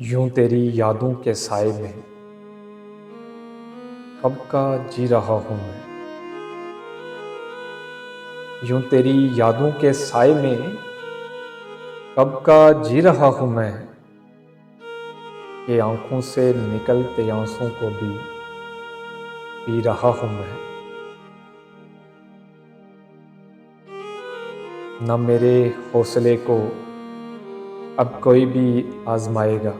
यूं तेरी यादों के साए में कब का जी रहा हूँ मैं। यूं तेरी यादों के साए में कब का जी रहा हूँ मैं, कि आंखों से निकलते आंसू को भी पी रहा हूँ मैं। न मेरे हौसले को अब कोई भी आजमाएगा,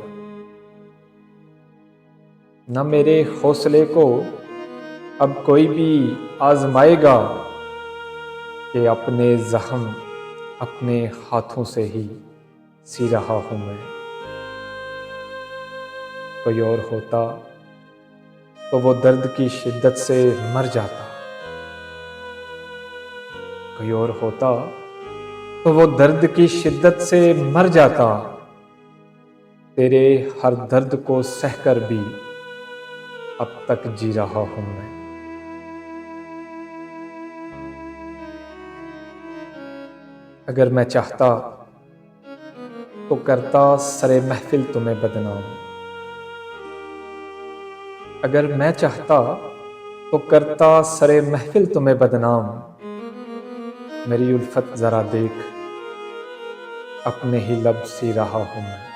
न मेरे हौसले को अब कोई भी आजमाएगा, कि अपने जख्म अपने हाथों से ही सी रहा हूँ मैं। कोई और होता तो वो दर्द की शिद्दत से मर जाता, कोई और होता तो वो दर्द की शिद्दत से मर जाता। तेरे हर दर्द को सहकर भी अब तक जी रहा हूं मैं। अगर मैं चाहता तो करता सरे महफिल तुम्हें बदनाम, अगर मैं चाहता तो करता सरे महफिल तुम्हें बदनाम। मेरी उल्फत जरा देख अपने ही लब सी रहा हूं मैं।